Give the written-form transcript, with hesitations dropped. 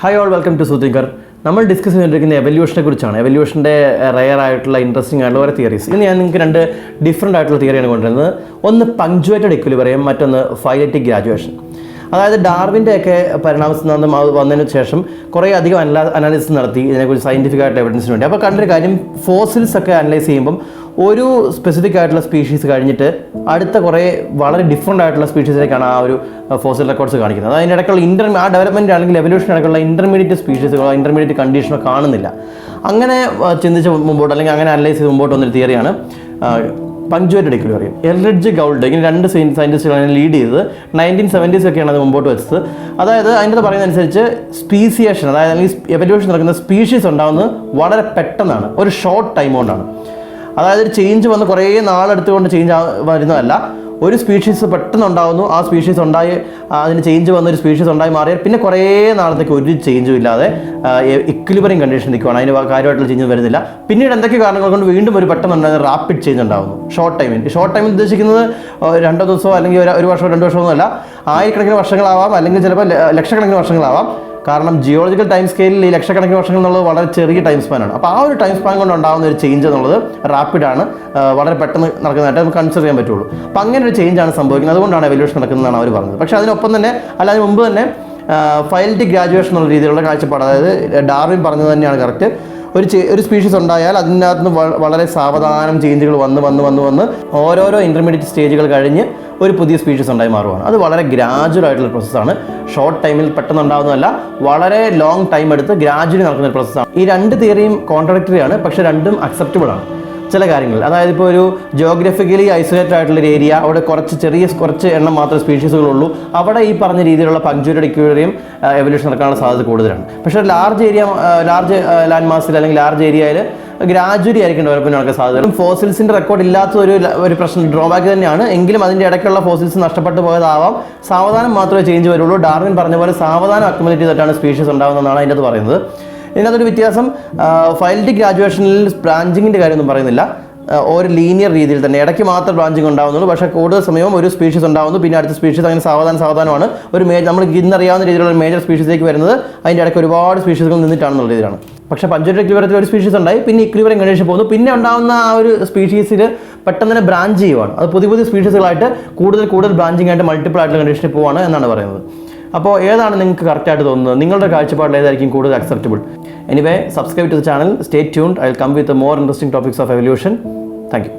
Hi all, welcome to Suthinkar. നമ്മൾ discuss ചെയ്തുകൊണ്ടിരിക്കുന്ന എവല്യൂഷനെ കുറിച്ചാണ്. എവല്യൂഷൻ്റെ റെയർ ആയിട്ടുള്ള ഇൻട്രസ്റ്റിംഗ് ആയിട്ടുള്ള ഓരോ തിയറീസ്. ഇന്ന് ഞാൻ നിങ്ങൾക്ക് രണ്ട് ഡിഫറെൻ്റ് ആയിട്ടുള്ള തിയറിയാണ് കൊണ്ടുവരുന്നത്. ഒന്ന് പങ്ക്ച്വേറ്റഡ് ഇക്വിലിബ്രിയം, മറ്റൊന്ന് ഫൈലറ്റിക് ഗ്രാജുവേഷൻ. അതായത് ഡാർവിൻ്റെയൊക്കെ പരിണാമസിദ്ധാന്തം വന്നതിന് ശേഷം കുറേ അധികം അനാലിസിസ് നടത്തി ഇതിനെക്കുറിച്ച് സയൻറ്റിഫിക് ആയിട്ടുള്ള എവിഡൻസിന് വേണ്ടി. അപ്പോൾ കണ്ടൊരു കാര്യം, ഫോസിൽസ് ഒക്കെ അനലൈസ് ചെയ്യുമ്പം ഒരു സ്പെസിഫിക് ആയിട്ടുള്ള സ്പീഷീസ് കഴിഞ്ഞിട്ട് അടുത്ത കുറേ വളരെ ഡിഫറെൻ്റ് ആയിട്ടുള്ള സ്പീഷീസിലേക്കാണ് ആ ഒരു ഫോസിൽ റെക്കോർഡ്സ് കാണിക്കുന്നത്. അതിൻ്റെ ഇടയ്ക്കുള്ള ആ ഡെവലപ്മെൻറ്റ് അല്ലെങ്കിൽ എവല്യൂഷൻ ഇടയ്ക്കുള്ള ഇൻ്റർമീഡിയറ്റ് സ്പീഷീസുകളോ ഇൻ്റർമീഡിയറ്റ് കണ്ടീഷനോ കാണുന്നില്ല. അങ്ങനെ ചിന്തിച്ച് മുമ്പോട്ട് അല്ലെങ്കിൽ അങ്ങനെ അനലൈസ് ചെയ്ത് മുമ്പോട്ട് വന്നൊരു തിയറിയാണ് പങ്ക്ച്വേറ്റഡ് ഇക്വിലിബ്രിയം. എൽറിഡ്ജ് ഗൗൾഡ് ഇങ്ങനെ രണ്ട് സയൻറ്റിസ്റ്റുകളാണ് ലീഡ് ചെയ്തത്. 1970s ഒക്കെയാണ് അത് മുമ്പോട്ട് വെച്ചത്. അതായത് അതിൻ്റെ പറയുന്നതനുസരിച്ച് സ്പീസിയേഷൻ, അതായത് അല്ലെങ്കിൽ എവല്യൂഷൻ നടക്കുന്ന സ്പീഷീസ് ഉണ്ടാകുന്നത് വളരെ പെട്ടെന്നാണ്, ഒരു ഷോർട്ട് ടൈം കൊണ്ടാണ്. അതായത് ഒരു ചേഞ്ച് വന്ന് കുറേ നാളെടുത്തുകൊണ്ട് ചേഞ്ച് വരുന്നതല്ല. ഒരു സ്പീഷീസ് പെട്ടെന്ന് ഉണ്ടാകുന്നു, ആ സ്പീഷീസ് ഉണ്ടായി അതിന് ചേഞ്ച് വന്നൊരു സ്പീഷീസ് ഉണ്ടായി മാറിയാൽ പിന്നെ കുറേ നാളത്തേക്ക് ഒരു ചേഞ്ചും ഇല്ലാതെ ഇക്വിലിബ്രിയം കണ്ടീഷൻ നിൽക്കുകയാണ്. അതിന് കാര്യമായിട്ടുള്ള ചേഞ്ച് വരുന്നില്ല. പിന്നീട് എന്തൊക്കെ കാരണങ്ങൾ കൊണ്ട് വീണ്ടും ഒരു പെട്ടെന്നുണ്ടാകുന്ന റാപ്പിഡ് ചേഞ്ച് ഉണ്ടാകുന്നു ഷോർട്ട് ടൈമിൽ ഉദ്ദേശിക്കുന്നത് 2 ദിവസമോ അല്ലെങ്കിൽ ഒരു വർഷമോ 2 വർഷമോ ഒന്നുമല്ല, ആയിരക്കണക്കിന് വർഷങ്ങളാവാം, അല്ലെങ്കിൽ ചിലപ്പോൾ ലക്ഷക്കണക്കിന് വർഷങ്ങളാവാം. കാരണം ജിയോളജിക്കൽ ടൈം സ്കെയിലിൽ ഈ ലക്ഷക്കണക്കിന് വർഷങ്ങൾ എന്നുള്ളത് വളരെ ചെറിയ ടൈം സ്പാനാണ്. അപ്പോൾ ആ ഒരു ടൈം സ്പാൻ കൊണ്ട് ഉണ്ടാകുന്ന ഒരു ചേഞ്ച് എന്നുള്ളത് റാപ്പിഡാണ്, വളരെ പെട്ടെന്ന് നടക്കുന്നതായിട്ട് നമുക്ക് കൺസിഡർ ചെയ്യാൻ പറ്റുള്ളൂ. അപ്പോൾ അങ്ങനെ ഒരു ചേഞ്ചാണ് സംഭവിക്കുന്നത്. അതുകൊണ്ടാണ് എവല്യൂഷൻ നടക്കുന്നതാണ് അവർ പറഞ്ഞത്. പക്ഷേ അതിനൊപ്പം തന്നെ അതിന് മുമ്പ് തന്നെ ഫൈലറ്റിക് ഗ്രാജുവേഷൻ എന്നുള്ള രീതിയിലുള്ള കാഴ്ചപ്പാട്, അതായത് ഡാർവിൻ പറഞ്ഞത് തന്നെയാണ് കറക്റ്റ്. ഒരു സ്പീഷീസ് ഉണ്ടായാൽ അതിനകത്ത് നിന്ന് വളരെ സാവധാനം ചേഞ്ചുകൾ വന്ന് ഓരോരോ ഇൻ്റർമീഡിയറ്റ് സ്റ്റേജുകൾ കഴിഞ്ഞ് ഒരു പുതിയ സ്പീഷീസ് ഉണ്ടായി മാറുവാണ്. അത് വളരെ ഗ്രാജുവൽ ആയിട്ടുള്ള പ്രോസസ്സാണ്. ഷോർട്ട് ടൈമിൽ പെട്ടെന്ന് ഉണ്ടാകുന്നതല്ല, വളരെ ലോങ് ടൈം എടുത്ത് ഗ്രാജുവലി നടക്കുന്ന ഒരു പ്രോസസ്സാണ്. ഈ രണ്ട് തിയറിയും കോൺട്രഡിക്ടറി ആണ്, പക്ഷേ രണ്ടും അക്സെപ്റ്റബിൾ ആണ് ചില കാര്യങ്ങൾ. അതായത് ഇപ്പോൾ ഒരു ജിയോഗ്രഫിക്കലി ഐസൊലേറ്റഡ് ആയിട്ടുള്ളൊരു ഏരിയ, അവിടെ കുറച്ച് എണ്ണം മാത്രമേ സ്പീഷീസുകളുള്ളൂ, അവിടെ ഈ പറഞ്ഞ രീതിയിലുള്ള പങ്ക്ച്വേറ്റഡ് ഇക്വിലിബ്രിയം എവല്യൂഷൻ നടക്കാനുള്ള സാധ്യത കൂടുതലാണ്. പക്ഷേ ലാർജ് ലാൻഡ് മാസിൽ അല്ലെങ്കിൽ ലാർജ് ഏരിയയിൽ ഗ്രാജുവലി ആയിരിക്കും ഡെവലപ്മെന്റ് നടക്കാൻ സാധ്യത. ഫോസിൽസിൻ്റെ റെക്കോർഡ് ഇല്ലാത്ത ഒരു പ്രശ്നം, ഡ്രോബാക്ക് തന്നെയാണ്. എങ്കിലും അതിൻ്റെ ഇടയ്ക്കുള്ള ഫോസിൽസ് നഷ്ടപ്പെട്ടു പോയതാവാം. സാവധാനം മാത്രമേ ചേഞ്ച് വരുള്ളൂ. ഡാർവിൻ പറഞ്ഞ പോലെ സാവധാനം അക്യുമുലേറ്റ് ചെയ്തിട്ടാണ് സ്പീഷീസ് ഉണ്ടാകുന്നതെന്നാണ് അതിൻ്റെ അത് പറയുന്നത്. ഇതിനകത്തൊരു വ്യത്യാസം, ഫൈലറ്റിക് ഗ്രാജുവേഷനിൽ ബ്രാഞ്ചിങ്ങിൻ്റെ കാര്യമൊന്നും പറയുന്നില്ല. ഒരു ലീനിയർ രീതിയിൽ തന്നെ ഇടയ്ക്ക് മാത്രം ബ്രാഞ്ചിങ് ഉണ്ടാകുന്നുള്ളൂ. പക്ഷേ കൂടുതൽ സമയവും ഒരു സ്പീഷീസ് ഉണ്ടാകുന്നു, പിന്നെ അടുത്ത സ്പീഷീസ്, അങ്ങനെ സാവധാനമാണ് ഒരു നമ്മൾ ഇന്നറിയാവുന്ന രീതിയിലുള്ള ഒരു മേജർ സ്പീഷീസിലേക്ക് വരുന്നത്. അതിൻ്റെ ഇടയ്ക്ക് ഒരുപാട് സ്പീഷീസുകൾ നിന്നിട്ടാണെന്നുള്ള രീതിയിലാണ്. പക്ഷേ പങ്ക്ച്വേറ്റഡ് ഇക്വിലിബ്രിയത്തിൽ ഒരു സ്പീഷീസ് ഉണ്ടായി, പിന്നെ ഇക്വിലിബ്രിയം കണ്ടീഷൻ പോകുന്നു, പിന്നെ ഉണ്ടാകുന്ന ആ ഒരു സ്പീഷീസിൽ പെട്ടെന്ന് തന്നെ ബ്രാഞ്ച് ചെയ്യുവാണ്. അത് പുതിയ സ്പീഷീസുകളായിട്ട് കൂടുതൽ ബ്രാഞ്ചിങ് ആയിട്ട് മൾട്ടിപ്പിൾ ആയിട്ടുള്ള കണ്ടീഷനിൽ പോവാണ് എന്നാണ് പറയുന്നത്. അപ്പോൾ ഏതാണ് നിങ്ങൾക്ക് കറക്റ്റായിട്ട് തോന്നുന്നത്? നിങ്ങളുടെ കാഴ്ചപ്പാടിൽ ഏതായിരിക്കും കൂടുതൽ acceptable? Anyway, subscribe to the channel, stay tuned. I will come with more interesting topics of evolution. Thank you.